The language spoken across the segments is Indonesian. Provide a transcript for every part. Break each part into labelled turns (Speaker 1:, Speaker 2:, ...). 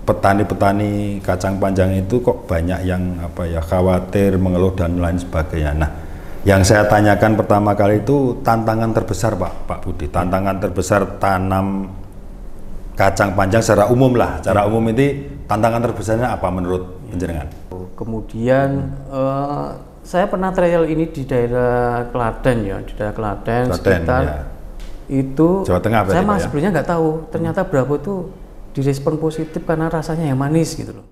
Speaker 1: petani-petani kacang panjang itu kok banyak yang khawatir, mengeluh dan lain sebagainya. Nah, yang saya tanyakan pertama kali itu tantangan terbesar Pak Budi, tantangan terbesar tanam kacang panjang secara umum lah, secara umum ini tantangan terbesarnya apa menurut penjenengan?
Speaker 2: Kemudian saya pernah trial ini di daerah Klaten ya, di daerah Klaten sekitar ya. Itu
Speaker 1: Jawa Tengah
Speaker 2: saya
Speaker 1: masih
Speaker 2: sebenarnya nggak tahu, ternyata berapa itu direspon positif karena rasanya yang manis gitu loh.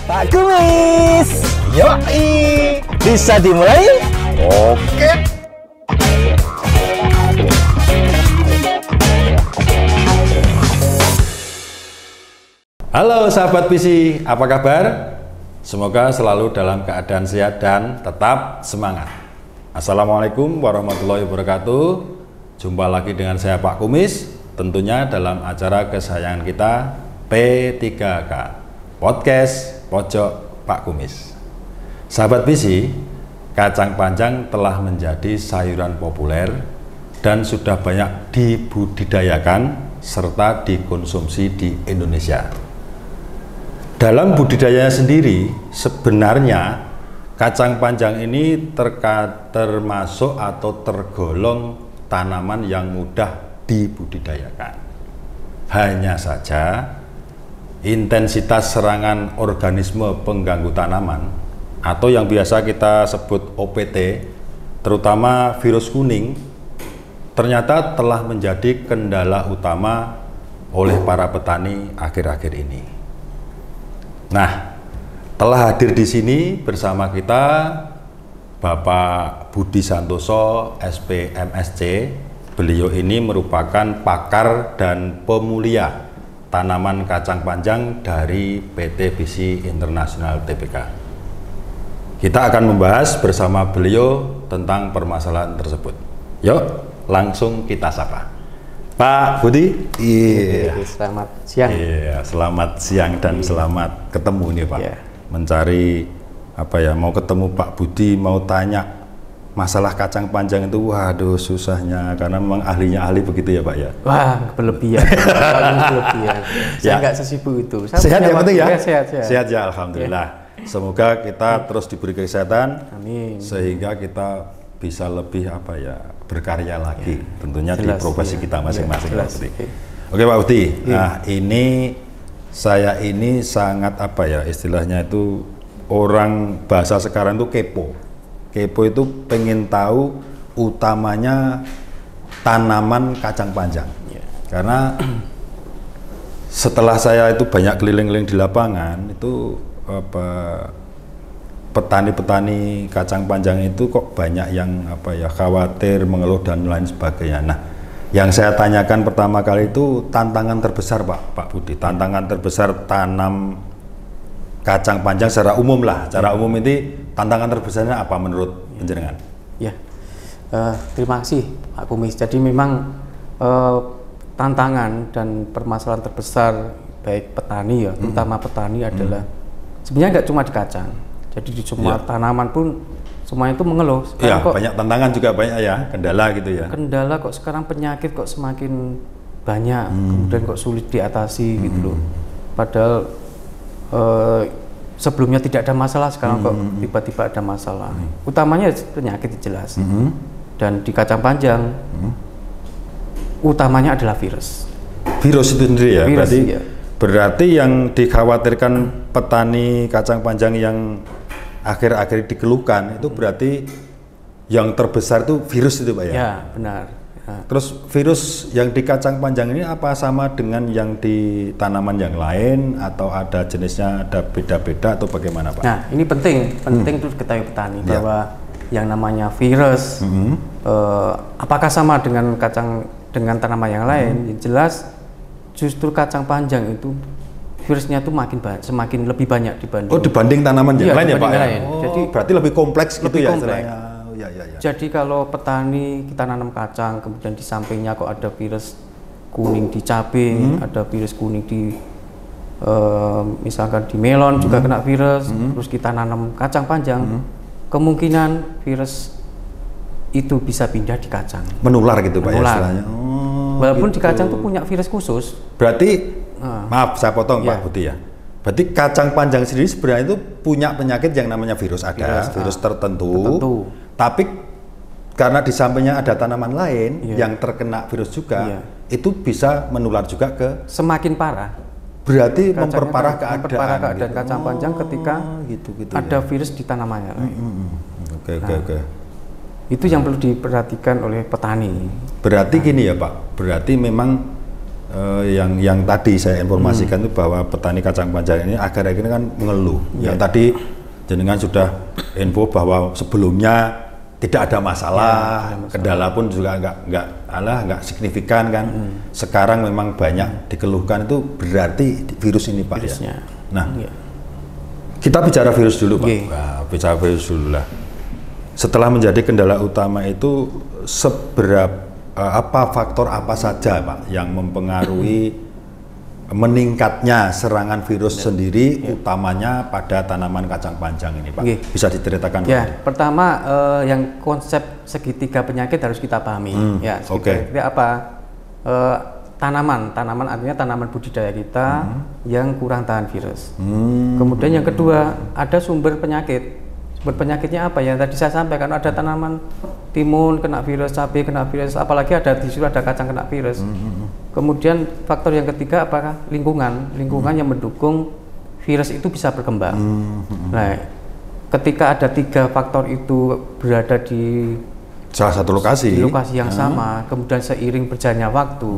Speaker 3: Pak Kumis, yoi, bisa dimulai? Oke.
Speaker 1: Halo sahabat PC, apa kabar? Semoga selalu dalam keadaan sehat dan tetap semangat. Assalamualaikum warahmatullahi wabarakatuh. Jumpa lagi dengan saya Pak Kumis, tentunya dalam acara kesayangan kita P3K, Podcast Pojok Pak Kumis. Sahabat PC, kacang panjang telah menjadi sayuran populer dan sudah banyak dibudidayakan serta dikonsumsi di Indonesia. Dalam budidayanya sendiri, sebenarnya kacang panjang ini termasuk atau tergolong tanaman yang mudah dibudidayakan. Hanya saja, intensitas serangan organisme pengganggu tanaman atau yang biasa kita sebut OPT, terutama virus kuning, ternyata telah menjadi kendala utama oleh para petani akhir-akhir ini. Nah, telah hadir di sini bersama kita Bapak Budi Santoso, SPMSC. Beliau ini merupakan pakar dan pemulia tanaman kacang panjang dari PT Visi Internasional Tbk. Kita akan membahas bersama beliau tentang permasalahan tersebut. Yuk, langsung kita sapa. Pak Budi,
Speaker 2: iya. Selamat siang.
Speaker 1: Iya, selamat siang dan selamat ketemu nih Pak.
Speaker 2: Iya.
Speaker 1: Mencari mau ketemu Pak Budi, mau tanya masalah kacang panjang itu, waduh susahnya karena memang ahlinya ahli begitu ya Pak ya.
Speaker 2: Wah, berlebihan. Berlebihan. Saya nggak sesibuk itu.
Speaker 1: Sehat yang penting ya.
Speaker 2: Sehat.
Speaker 1: Sehat ya, alhamdulillah. Ya. Semoga kita terus diberi kesehatan.
Speaker 2: Amin.
Speaker 1: Sehingga kita bisa lebih berkarya lagi, tentunya
Speaker 2: jelas,
Speaker 1: di profesi kita masing-masing.
Speaker 2: Ya,
Speaker 1: Oke Pak Budi, nah ini saya ini sangat istilahnya itu orang bahasa sekarang itu kepo itu pengen tahu utamanya tanaman kacang panjang karena setelah saya itu banyak keliling-keliling di lapangan itu petani-petani kacang panjang itu kok banyak yang khawatir, mengeluh dan lain sebagainya. Nah, yang saya tanyakan pertama kali itu tantangan terbesar Pak Budi, tantangan terbesar tanam kacang panjang secara umum lah, secara umum ini tantangan terbesarnya apa menurut penjenengan?
Speaker 2: Ya, terima kasih Pak Kumis. Jadi memang tantangan dan permasalahan terbesar baik petani terutama petani adalah sebenarnya nggak cuma di kacang. Jadi di semua tanaman pun semuanya itu mengeluh.
Speaker 1: Iya, banyak tantangan juga banyak ya, kendala gitu ya.
Speaker 2: Kendala kok sekarang penyakit kok semakin banyak, kemudian kok sulit diatasi gitu loh. Padahal sebelumnya tidak ada masalah, sekarang kok tiba-tiba ada masalah. Utamanya penyakit jelas. Dan di kacang panjang utamanya adalah virus.
Speaker 1: Virus itu sendiri ya,
Speaker 2: virus,
Speaker 1: berarti yang dikhawatirkan petani kacang panjang yang akhir-akhir dikeluhkan itu berarti yang terbesar itu virus itu Pak ya?
Speaker 2: Ya, benar. Ya.
Speaker 1: Terus virus yang di kacang panjang ini apa sama dengan yang di tanaman yang lain atau ada jenisnya, ada beda-beda atau bagaimana Pak?
Speaker 2: Nah, ini penting terus ketahui petani bahwa yang namanya virus apakah sama dengan tanaman yang lain? Yang jelas justru kacang panjang itu virusnya itu semakin lebih banyak
Speaker 1: dibanding tanaman yang lain ya Pak.
Speaker 2: Jadi
Speaker 1: berarti lebih kompleks gitu ya.
Speaker 2: Jadi kalau petani kita nanam kacang, kemudian di sampingnya kok ada virus kuning di cabai, ada virus kuning di misalkan di melon juga kena virus, terus kita nanam kacang panjang, kemungkinan virus itu bisa pindah di kacang.
Speaker 1: Menular gitu Pak ya istilahnya.
Speaker 2: Walaupun di kacang itu punya virus khusus.
Speaker 1: Berarti Maaf, saya potong Pak Budi ya. Berarti kacang panjang sendiri sebenarnya itu punya penyakit yang namanya virus, virus tertentu. Tapi karena di sampingnya ada tanaman lain yang terkena virus juga, itu bisa menular juga ke
Speaker 2: semakin parah.
Speaker 1: Berarti memperparah keadaan
Speaker 2: gitu. Kacang panjang ketika ada virus di tanamannya. Oke. Itu yang perlu diperhatikan oleh petani. Berarti
Speaker 1: gini ya Pak, berarti memang yang tadi saya informasikan itu bahwa petani kacang panjang ini akhir-akhir ini kan mengeluh. Yang tadi jenengan sudah info bahwa sebelumnya tidak ada masalah, kendala pun juga nggak signifikan kan. Sekarang memang banyak dikeluhkan, itu berarti virus ini Pak. Virusnya. Nah, kita bicara virus dulu Pak. Bicara virus dulu lah. Setelah menjadi kendala utama itu apa faktor apa saja Pak yang mempengaruhi meningkatnya serangan virus sendiri, utamanya pada tanaman kacang panjang ini Pak? Bisa diceritakan Pak?
Speaker 2: Pertama yang konsep segitiga penyakit harus kita pahami. Segitiga apa? Tanaman artinya tanaman budidaya kita yang kurang tahan virus. Kemudian yang kedua, ada sumber penyakit. Penyakitnya apa ya? Tadi saya sampaikan ada tanaman timun kena virus, cabai kena virus, apalagi ada di situ ada kacang kena virus. Kemudian faktor yang ketiga apakah lingkungan yang mendukung virus itu bisa berkembang. Nah, ketika ada 3 faktor itu berada di
Speaker 1: salah satu lokasi
Speaker 2: yang sama, kemudian seiring berjalannya waktu,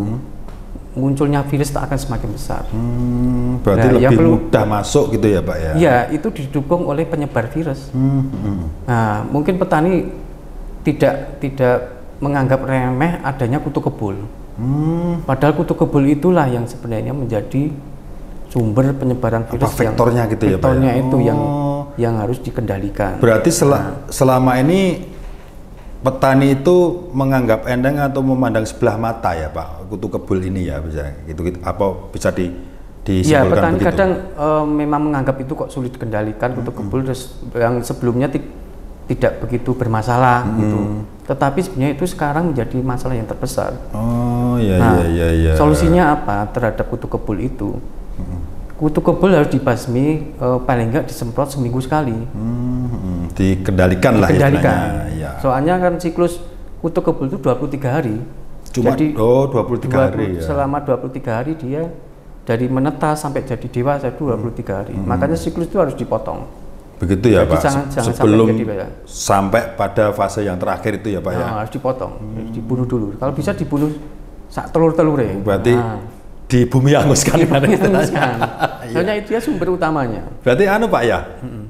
Speaker 2: munculnya virus akan semakin besar.
Speaker 1: Berarti lebih mudah masuk gitu ya Pak ya?
Speaker 2: Iya, itu didukung oleh penyebar virus. Nah, mungkin petani tidak menganggap remeh adanya kutu kebul. Padahal kutu kebul itulah yang sebenarnya menjadi sumber penyebaran virus.
Speaker 1: Vektornya gitu ya Pak?
Speaker 2: Vektornya itu yang harus dikendalikan.
Speaker 1: Berarti selama ini petani itu menganggap enteng atau memandang sebelah mata ya Pak, kutu kebul ini ya, bisa gitu, apa bisa disimpulkan
Speaker 2: ya, petani
Speaker 1: begitu?
Speaker 2: Kadang memang menganggap itu kok sulit dikendalikan kutu kebul, terus yang sebelumnya tidak begitu bermasalah gitu. Tetapi sebenarnya itu sekarang menjadi masalah yang terbesar.
Speaker 1: Iya.
Speaker 2: Solusinya apa terhadap kutu kebul itu? Kutu kebul harus dibasmi, paling enggak disemprot seminggu sekali.
Speaker 1: Dikendalikan lah istilahnya.
Speaker 2: Ya. Soalnya kan siklus kutu kebul itu 23 hari.
Speaker 1: Jadi 23 hari ya.
Speaker 2: Selama 23 hari dia dari menetas sampai jadi dewasa 23 hari. Makanya siklus itu harus dipotong.
Speaker 1: Begitu ya Pak.
Speaker 2: Jangan
Speaker 1: sebelum
Speaker 2: sampai
Speaker 1: pada fase yang terakhir itu ya Pak ya.
Speaker 2: Harus dipotong, dibunuh dulu. Kalau bisa dibunuh sak telur-telurnya.
Speaker 1: Berarti di bumi hanguskan.
Speaker 2: Soalnya itu ya sumber utamanya.
Speaker 1: Berarti Pak ya.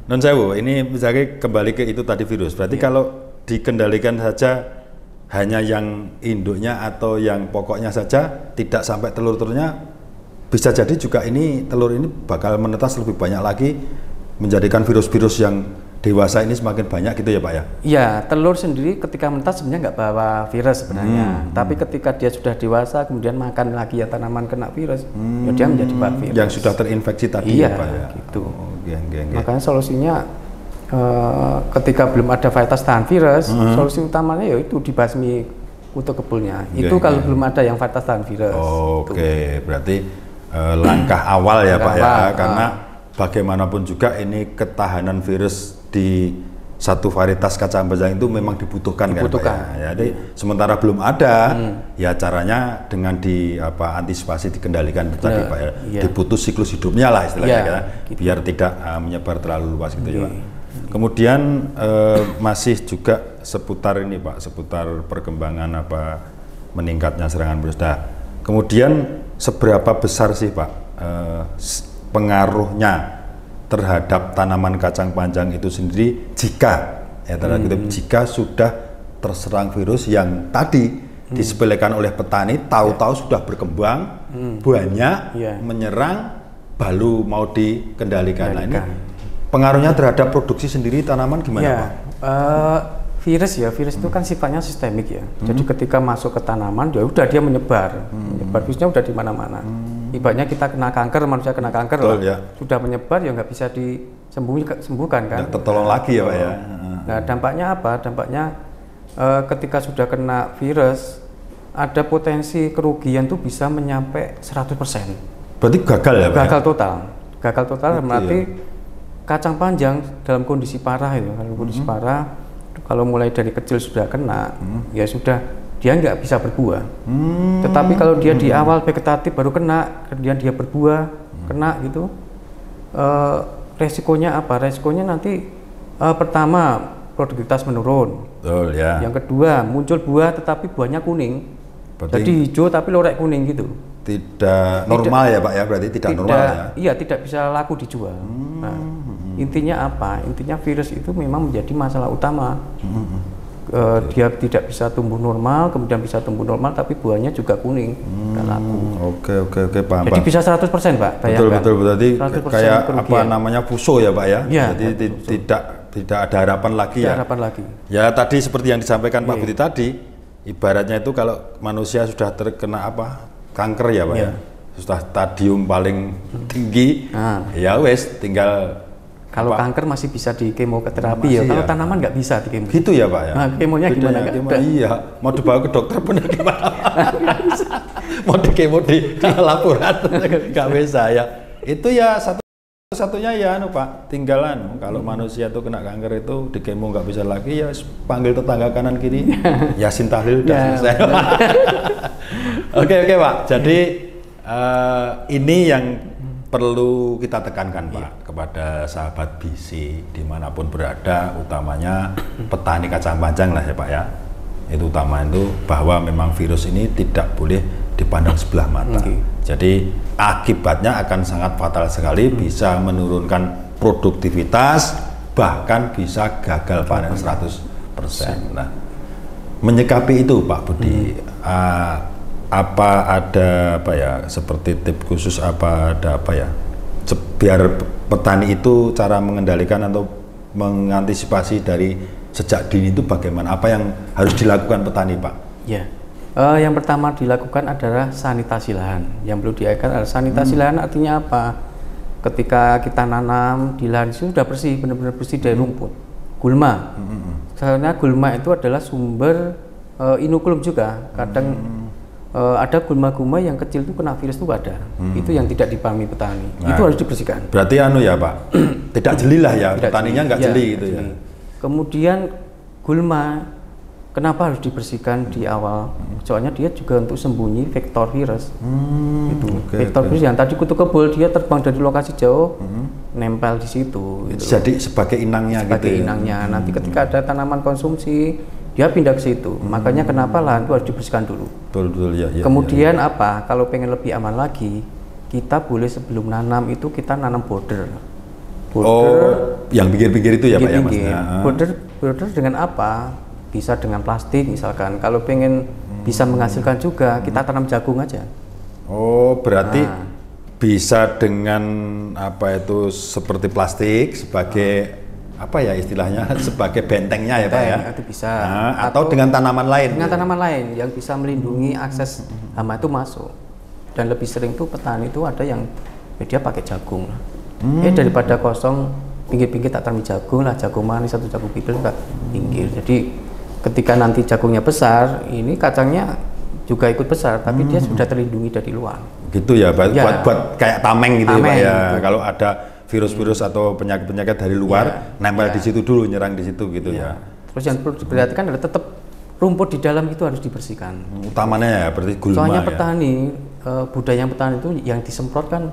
Speaker 1: Non sewu, ini misalnya kembali ke itu tadi virus. Berarti kalau dikendalikan saja hanya yang induknya atau yang pokoknya saja, tidak sampai telur-telurnya, bisa jadi juga ini telur ini bakal menetas lebih banyak lagi, menjadikan virus-virus yang dewasa ini semakin banyak gitu ya Pak ya?
Speaker 2: Iya, telur sendiri ketika menetas sebenarnya nggak bawa virus sebenarnya. Tapi ketika dia sudah dewasa kemudian makan lagi ya tanaman kena virus, ya dia menjadi bawa virus.
Speaker 1: Yang sudah terinfeksi tadi ya Pak ya?
Speaker 2: Gitu. Makanya solusinya ketika belum ada varietas tahan virus, solusi utamanya yaitu dibasmi kutu kebulnya. Itu kalau belum ada yang varietas tahan virus.
Speaker 1: Oke, berarti langkah awal ya Pak ya, karena bagaimanapun juga ini ketahanan virus di satu varietas kacang panjang itu memang dibutuhkan. Kan Pak ya. Jadi sementara belum ada, ya caranya dengan antisipasi dikendalikan tadi Pak ya. Diputus siklus hidupnya lah istilahnya biar tidak menyebar terlalu luas gitu ya Pak. Kemudian masih juga seputar ini Pak, seputar perkembangan meningkatnya serangan virus. Nah, kemudian seberapa besar sih Pak pengaruhnya terhadap tanaman kacang panjang itu sendiri jika sudah terserang virus yang tadi disepelekan oleh petani, tahu-tahu sudah berkembang banyak menyerang, baru mau dikendalikan. Nah, ini pengaruhnya terhadap produksi sendiri tanaman gimana Pak?
Speaker 2: Virus itu kan sifatnya sistemik ya. Jadi ketika masuk ke tanaman, dia menyebar. Virusnya udah di mana-mana. Ibaratnya kita kena kanker, manusia kena kanker. Betul, lah. Sudah menyebar ya nggak bisa disembuhkan kan.
Speaker 1: Nggak tertolong lagi ya Pak ya.
Speaker 2: Nah, dampaknya apa? Dampaknya ketika sudah kena virus, ada potensi kerugian tuh bisa menyampai 100%.
Speaker 1: Berarti gagal ya Pak?
Speaker 2: Gagal total. Gagal total berarti
Speaker 1: ya?
Speaker 2: kacang panjang dalam kondisi parah itu. Dalam kondisi parah, kalau mulai dari kecil sudah kena, ya sudah dia nggak bisa berbuah. Tetapi kalau dia di awal vegetatif baru kena, kemudian dia berbuah, kena gitu, resikonya apa? Resikonya nanti pertama produktivitas menurun.
Speaker 1: Betul ya.
Speaker 2: Yang kedua muncul buah tetapi buahnya kuning.
Speaker 1: Berarti
Speaker 2: Jadi hijau tapi lorek kuning gitu.
Speaker 1: Tidak normal ya Pak ya, berarti tidak normal ya?
Speaker 2: Iya, tidak bisa laku dijual. Nah, intinya apa? Intinya virus itu memang menjadi masalah utama. Dia tidak bisa tumbuh normal, kemudian bisa tumbuh normal tapi buahnya juga kuning, nggak laku.
Speaker 1: Oke, paham.
Speaker 2: Jadi bisa 100% Pak, bayangkan.
Speaker 1: Betul, berarti
Speaker 2: 100%
Speaker 1: kayak
Speaker 2: kerugian.
Speaker 1: apa namanya fuso ya Pak ya?
Speaker 2: Ya,
Speaker 1: jadi tidak ada harapan lagi ya?
Speaker 2: Harapan lagi.
Speaker 1: Ya tadi seperti yang disampaikan Pak Budi tadi, ibaratnya itu kalau manusia sudah terkena apa? Kanker ya Pak ya? Sudah stadium paling tinggi, ya wes tinggal
Speaker 2: kalau kanker masih bisa di kemoterapi ya, kalau tanaman nggak bisa di kemo.
Speaker 1: Gitu ya Pak ya?
Speaker 2: Nah, kemonya gimana?
Speaker 1: Iya, mau dibawa ke dokter pun gimana? Mau di kemo di laporan nggak bisa ya. Itu ya satu-satunya ya Pak, tinggalan kalau manusia tuh kena kanker itu di kemo nggak bisa lagi ya panggil tetangga kanan kiri, Yasin tahlil udah selesai. Oke Pak, jadi ini yang perlu kita tekankan Pak kepada sahabat BC dimanapun berada, utamanya petani kacang panjang lah ya Pak ya. Itu utama itu bahwa memang virus ini tidak boleh dipandang sebelah mata. Jadi akibatnya akan sangat fatal sekali, bisa menurunkan produktivitas, bahkan bisa gagal panen 100%. Nah, menyikapi itu Pak Budi, apa ada apa ya seperti tips khusus, apa ada apa ya biar petani itu cara mengendalikan atau mengantisipasi dari sejak dini itu bagaimana, apa yang harus dilakukan petani Pak? Ya,
Speaker 2: yang pertama dilakukan adalah sanitasi lahan. Yang perlu dilakukan adalah sanitasi lahan, artinya apa? Ketika kita nanam di lahan itu sudah bersih, benar-benar bersih dari rumput, gulma. Karena gulma itu adalah sumber inokulum juga. Kadang ada gulma-gulma yang kecil itu kena virus itu ada. Itu yang tidak dipahami petani. Itu harus dibersihkan.
Speaker 1: Berarti ya Pak, tidak jeli lah ya, petaninya nggak jeli gitu ya.
Speaker 2: Kemudian gulma, kenapa harus dibersihkan di awal? Soalnya dia juga untuk sembunyi vektor virus. Vektor virus yang tadi kutu kebul, dia terbang dari lokasi jauh, nempel di situ. Gitu.
Speaker 1: Jadi sebagai inangnya
Speaker 2: sebagai
Speaker 1: gitu.
Speaker 2: Inangnya. Nanti ketika ada tanaman konsumsi, dia pindah ke situ. Makanya kenapa lahan itu harus dibersihkan dulu.
Speaker 1: Betul ya.
Speaker 2: Kemudian apa? Kalau pengen lebih aman lagi, kita boleh sebelum nanam itu kita nanam border.
Speaker 1: Yang pinggir-pinggir itu ya Pak ya Mas?
Speaker 2: Border dengan apa? Bisa dengan plastik misalkan. Kalau pengen bisa menghasilkan juga, kita tanam jagung aja.
Speaker 1: Oh, berarti bisa dengan apa itu seperti plastik sebagai apa ya istilahnya sebagai bentengnya ya Pak ya?
Speaker 2: Itu bisa.
Speaker 1: Atau dengan tanaman lain?
Speaker 2: Dengan tanaman lain yang bisa melindungi akses hama itu masuk. Dan lebih sering tuh petani itu ada yang dia pakai jagung. Daripada kosong pinggir-pinggir tak tanam jagung lah, jagung manis atau jagung pipil tak pinggir. Jadi ketika nanti jagungnya besar, ini kacangnya juga ikut besar, tapi dia sudah terlindungi dari luar.
Speaker 1: Gitu ya, buat kayak tameng gitu ya Pak ya.
Speaker 2: Gitu.
Speaker 1: Kalau ada virus-virus atau penyakit-penyakit dari luar, nempel di situ dulu, nyerang di situ gitu ya.
Speaker 2: Terus yang perlu diperhatikan adalah tetap rumput di dalam itu harus dibersihkan.
Speaker 1: Utamanya ya, berarti gulma.
Speaker 2: Soalnya
Speaker 1: ya.
Speaker 2: petani, budaya petani itu yang disemprot kan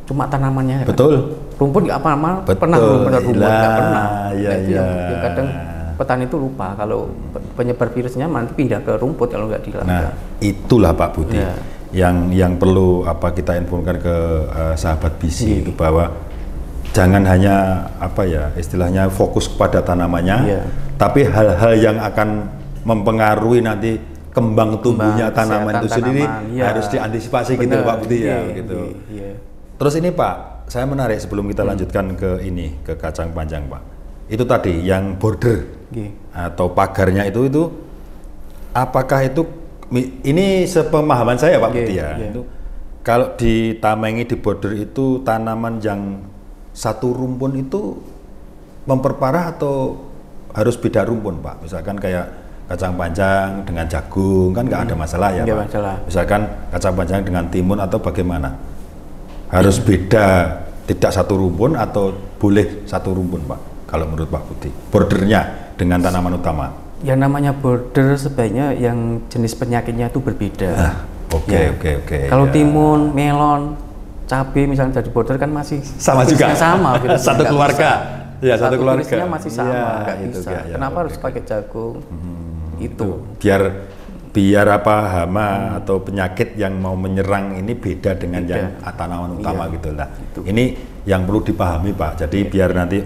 Speaker 2: cuma tanamannya.
Speaker 1: Betul.
Speaker 2: Kan? Rumput nggak pernah rumput nggak pernah. Itu yang kadang petani itu lupa kalau penyebar virusnya nanti pindah ke rumput kalau nggak dilakukan.
Speaker 1: Nah, itulah Pak Budi yang perlu kita infokan ke sahabat BC itu bahwa jangan hanya istilahnya fokus kepada tanamannya, tapi hal-hal yang akan mempengaruhi nanti kembang tumbuhnya tanaman itu sendiri harus diantisipasi. Bener, gitu Pak Budi ya gitu. Terus ini Pak, saya menarik sebelum kita lanjutkan ke kacang panjang Pak. Itu tadi yang border atau pagarnya itu apakah itu ini sepemahaman saya Pak Budi ya. Itu kalau ditamengi di border itu tanaman yang satu rumpun itu memperparah atau harus beda rumpun Pak? Misalkan kayak kacang panjang dengan jagung kan nggak ada masalah ya Pak. Masalah. Misalkan kacang panjang dengan timun atau bagaimana? Harus beda, tidak satu rumpun atau boleh satu rumpun Pak? Kalau menurut Pak Budi, bordernya dengan tanaman utama?
Speaker 2: Yang namanya border sebaiknya yang jenis penyakitnya itu berbeda.
Speaker 1: Oke.
Speaker 2: Kalau timun, melon, cabai misalnya jadi border kan masih
Speaker 1: Sama juga.
Speaker 2: Sama,
Speaker 1: satu
Speaker 2: nggak
Speaker 1: keluarga.
Speaker 2: bisa.
Speaker 1: Ya, satu keluarga.
Speaker 2: Virusnya masih sama,
Speaker 1: Ya,
Speaker 2: nggak
Speaker 1: itu
Speaker 2: bisa.
Speaker 1: ya, ya,
Speaker 2: Kenapa
Speaker 1: oke,
Speaker 2: harus pakai jagung? Itu.
Speaker 1: Biar apa hama atau penyakit yang mau menyerang ini beda dengan yang tanaman utama gitu lah. Ini yang perlu dipahami Pak. Jadi biar nanti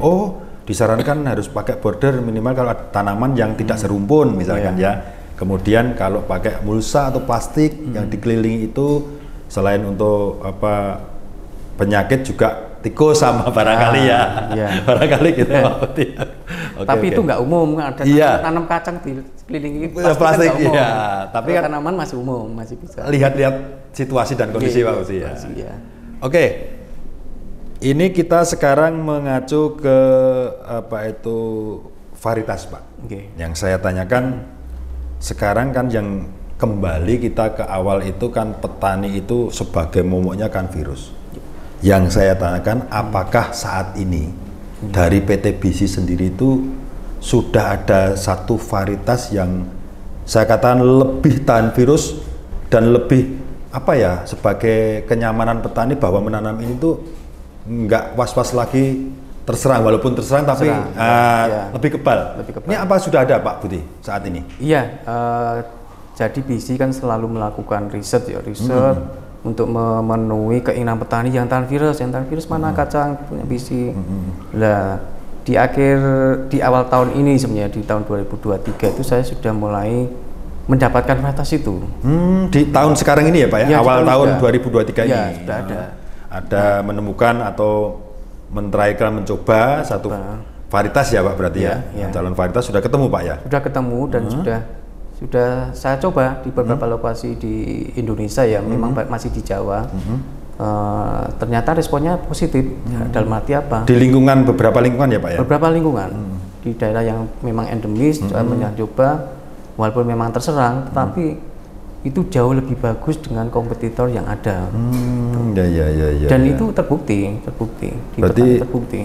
Speaker 1: disarankan harus pakai border minimal kalau ada tanaman yang tidak serumpun misalkan ya. Kemudian kalau pakai mulsa atau plastik yang dikelilingi itu selain untuk apa penyakit juga tikus sama barangkali ya. Barangkali gitu Pak Budi.
Speaker 2: Tapi itu nggak umum, ada tanam kacang di kelilingi
Speaker 1: plastik
Speaker 2: kan umum.
Speaker 1: Tapi kan
Speaker 2: tanaman masih umum, masih bisa.
Speaker 1: Lihat-lihat situasi dan kondisi Pak Budi ya. Oke. Ini kita sekarang mengacu ke varietas Pak. Yang saya tanyakan sekarang kan yang kembali kita ke awal itu kan petani itu sebagai momoknya kan virus. Yang saya tanyakan apakah saat ini dari PT BC sendiri itu sudah ada satu varietas yang saya katakan lebih tahan virus dan lebih sebagai kenyamanan petani bahwa menanam ini tuh nggak was-was lagi terserang, walaupun terserang tapi lebih kebal. Ini apa sudah ada Pak Budi saat ini?
Speaker 2: Iya, jadi BC kan selalu melakukan riset untuk memenuhi keinginan petani yang tahan virus. Mana kacang punya BC. Nah, di awal tahun ini sebenarnya di tahun 2023 itu saya sudah mulai mendapatkan varietas itu.
Speaker 1: Di tahun sekarang ini ya Pak ya? Awal tahun 2023 ini.
Speaker 2: Ya, sudah ada.
Speaker 1: Ada menemukan atau mencoba satu varietas ya Pak berarti ya? Calon varietas sudah ketemu Pak ya? Sudah ketemu dan
Speaker 2: sudah saya coba di beberapa lokasi di Indonesia ya, memang masih di Jawa. Ternyata responnya positif. Dalam arti apa?
Speaker 1: Di beberapa lingkungan ya Pak ya?
Speaker 2: Beberapa lingkungan di daerah yang memang endemis, mencoba walaupun memang terserang, tetapi itu jauh lebih bagus dengan kompetitor yang ada. Dan itu terbukti.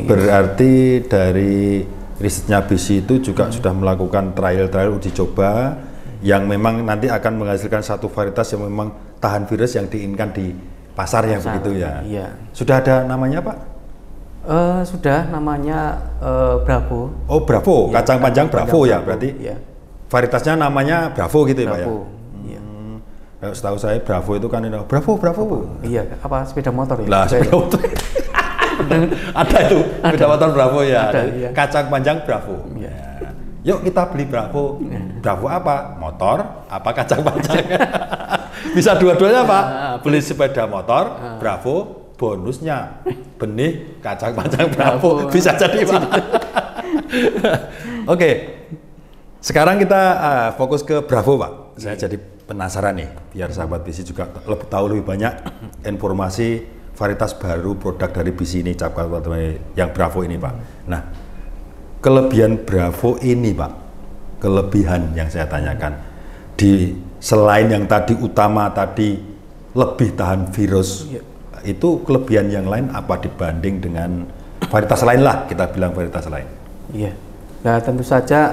Speaker 1: Berarti dari risetnya BC itu juga sudah melakukan trial uji coba yang memang nanti akan menghasilkan satu varietas yang memang tahan virus yang diinginkan di pasar yang begitu ya. Sudah ada namanya Pak?
Speaker 2: Sudah, namanya Bravo.
Speaker 1: Oh Bravo, kacang panjang Bravo ya berarti. Varietasnya namanya Bravo gitu ya Pak ya? Setahu saya Bravo itu kan Bravo.
Speaker 2: Iya, apa sepeda motor ya?
Speaker 1: Lah sepeda motor. Ada itu sepeda motor Bravo ya. Kacang panjang Bravo. Yuk kita beli Bravo. Bravo apa? Motor apa kacang panjang? Bisa dua-duanya Pak. Beli sepeda motor Bravo, bonusnya benih kacang panjang Bravo. Bisa jadi Pak. Oke. Sekarang kita fokus ke Bravo Pak. Saya jadi penasaran nih, biar sahabat BC juga tahu lebih banyak informasi varietas baru produk dari BC ini, yang Bravo ini Pak. Nah, kelebihan Bravo ini Pak, kelebihan yang saya tanyakan, selain yang tadi utama tadi lebih tahan virus, itu kelebihan yang lain apa dibanding dengan varietas lain lah, kita bilang varietas lain?
Speaker 2: Nah tentu saja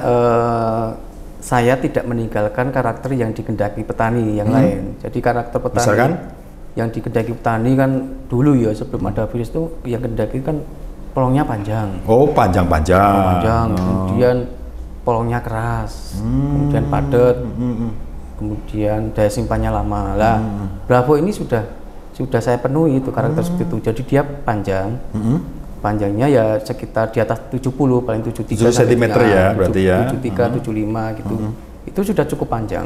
Speaker 2: saya tidak meninggalkan karakter yang dikehendaki petani yang lain. Jadi karakter petani misalkan? Yang dikehendaki petani kan dulu ya sebelum ada virus itu yang dikehendaki kan polongnya panjang.
Speaker 1: Oh panjang.
Speaker 2: Kemudian polongnya keras, kemudian padat, kemudian daya simpannya lama. Lah Bravo ini sudah saya penuhi itu karakter seperti itu. Jadi dia panjang. Panjangnya ya sekitar di atas 70, paling 73
Speaker 1: cm ya berarti ya.
Speaker 2: 73, 75 gitu. Itu sudah cukup panjang.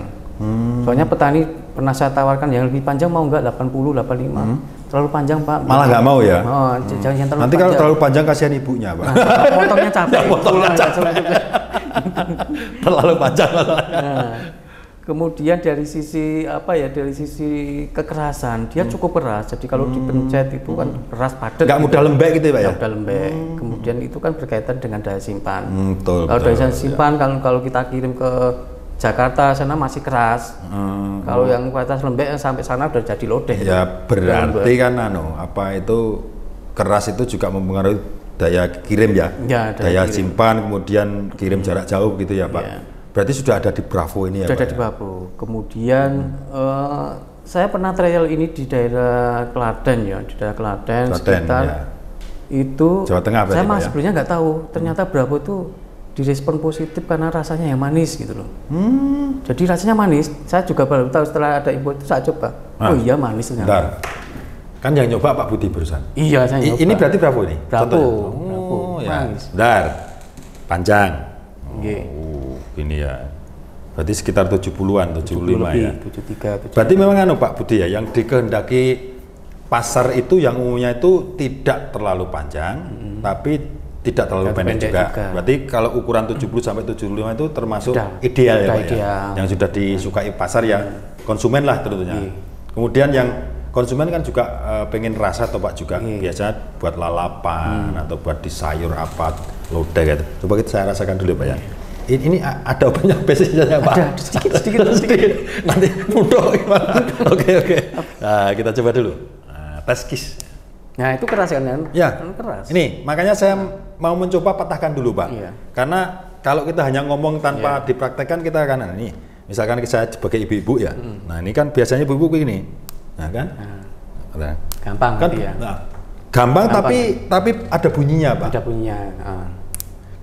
Speaker 2: Soalnya petani pernah saya tawarkan yang lebih panjang mau enggak 80, 85. Terlalu panjang Pak.
Speaker 1: Malah nggak mau ya?
Speaker 2: Jangan yang terlalu
Speaker 1: nanti kalau terlalu panjang kasihan ibunya Pak.
Speaker 2: Potongnya capek.
Speaker 1: Terlalu panjang masalahnya.
Speaker 2: Kemudian dari sisi kekerasan dia cukup keras. Jadi kalau dipencet itu kan keras padat.
Speaker 1: Nggak mudah lembek gitu ya Pak ya?
Speaker 2: Mudah lembek. Kemudian itu kan berkaitan dengan daya simpan.
Speaker 1: Betul.
Speaker 2: Kalau daya simpan kalau kita kirim ke Jakarta sana masih keras. Kalau yang kualitas lembek sampai sana udah jadi lodeh.
Speaker 1: Ya berarti kan apa itu keras itu juga mempengaruhi daya kirim ya.
Speaker 2: Ya,
Speaker 1: daya
Speaker 2: kirim.
Speaker 1: simpan kemudian kirim jarak jauh gitu ya, Pak.
Speaker 2: Ya.
Speaker 1: Berarti sudah ada di Bravo ini ya,
Speaker 2: Sudah
Speaker 1: Pak.
Speaker 2: ada di Bravo. Kemudian saya pernah trial ini di daerah Klaten ya, di daerah Klaten sekitar
Speaker 1: ya.
Speaker 2: itu
Speaker 1: Jawa Tengah berarti,
Speaker 2: saya
Speaker 1: Pak, ya?
Speaker 2: sebenarnya nggak tahu ternyata Bravo itu direspon positif karena rasanya yang manis gitu loh. Jadi rasanya manis. Saya juga baru tahu setelah ada info itu saya coba. Oh iya manis ternyata.
Speaker 1: Bentar. Kan yang nyoba Pak Budi barusan.
Speaker 2: Iya saya nyoba.
Speaker 1: Ini berarti Bravo ini.
Speaker 2: Bravo.
Speaker 1: Contohnya?
Speaker 2: Bravo.
Speaker 1: Ya.
Speaker 2: Manis.
Speaker 1: Bentar. Panjang.
Speaker 2: Nggih.
Speaker 1: Ini ya. Berarti sekitar 70-an, 75 ya.
Speaker 2: 73.
Speaker 1: Berarti memang Pak Budi ya, yang dikehendaki pasar itu yang umumnya itu tidak terlalu panjang, tapi tidak terlalu pendek juga. Berarti kalau ukuran 70 sampai 75 itu termasuk ideal ya, Pak ya. Yang sudah disukai pasar ya konsumen lah tentunya. Kemudian yang konsumen kan juga pengen rasa atau Pak juga biasanya buat lalapan atau buat di sayur apa lodeh gitu. Coba saya rasakan dulu Pak ya. Ini ada banyak spesiesnya Pak.
Speaker 2: Ada sedikit.
Speaker 1: Nanti mudah gimana? Oke. Nah, kita coba dulu. Tes kis.
Speaker 2: Nah itu keras kan?
Speaker 1: Ya,
Speaker 2: keras.
Speaker 1: Ini makanya saya mau mencoba patahkan dulu Pak.
Speaker 2: Iya.
Speaker 1: Karena kalau kita hanya ngomong tanpa dipraktekkan kita akan ini. Misalkan saya sebagai ibu-ibu ya. Nah ini kan biasanya ibu-ibu begini. Nah kan? Nah.
Speaker 2: Gampang
Speaker 1: Kan,
Speaker 2: ya.
Speaker 1: nah, gampang tapi ada bunyinya Pak.
Speaker 2: Ada bunyinya.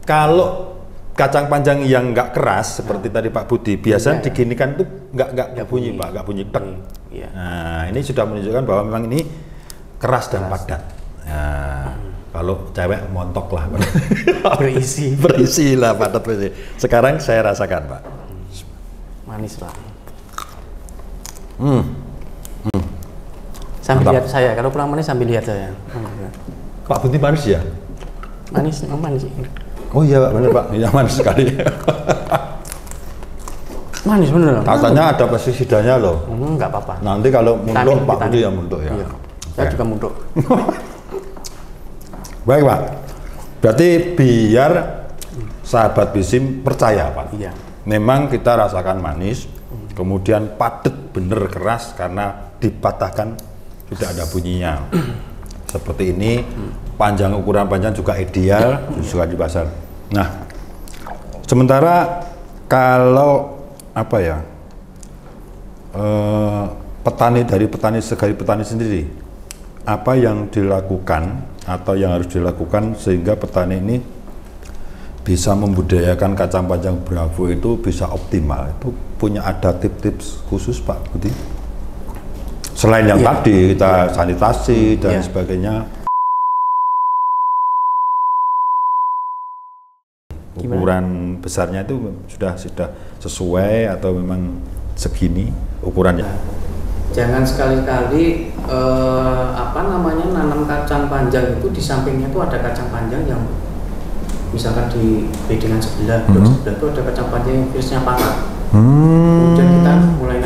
Speaker 1: Kalau kacang panjang yang nggak keras seperti tadi Pak Budi, biasanya diginikan tuh nggak bunyi Pak, nggak bunyi tek.
Speaker 2: Iya.
Speaker 1: Nah ini sudah menunjukkan bahwa memang ini keras dan padat. Nah, kalau cewek montok lah, berisi lah padat berisi. Sekarang saya rasakan Pak.
Speaker 2: Manis Pak. Sambil lihat saya, kalau kurang manis sambil lihat saya.
Speaker 1: Pak Budi manis ya?
Speaker 2: Manis, manis.
Speaker 1: Oh iya Pak, benar Pak, iya manis sekali.
Speaker 2: Manis bener.
Speaker 1: Katanya ada pestisidanya loh.
Speaker 2: Nggak apa-apa.
Speaker 1: Nanti kalau mundur Pak Budi yang mundur ya.
Speaker 2: Iya. Saya juga mundur.
Speaker 1: Baik Pak, berarti biar sahabat Bisim percaya Pak.
Speaker 2: Iya.
Speaker 1: Memang kita rasakan manis, kemudian padat bener keras karena dipatahkan tidak ada bunyinya. Seperti ini, panjang ukuran panjang juga ideal, juga di pasar. Nah, sementara kalau apa ya, petani sendiri, apa yang dilakukan atau yang harus dilakukan sehingga petani ini bisa membudidayakan kacang panjang Bravo itu bisa optimal? Itu punya ada tips-tips khusus Pak Budi? Selain yang tadi kita sanitasi dan sebagainya. Ukuran besarnya itu sudah sesuai atau memang segini ukurannya?
Speaker 2: Jangan sekali-kali nanam kacang panjang itu di sampingnya itu ada kacang panjang yang misalkan di bedengan sebelah, sebelah itu ada kacang panjang yang virusnya patah. Kemudian kita mulai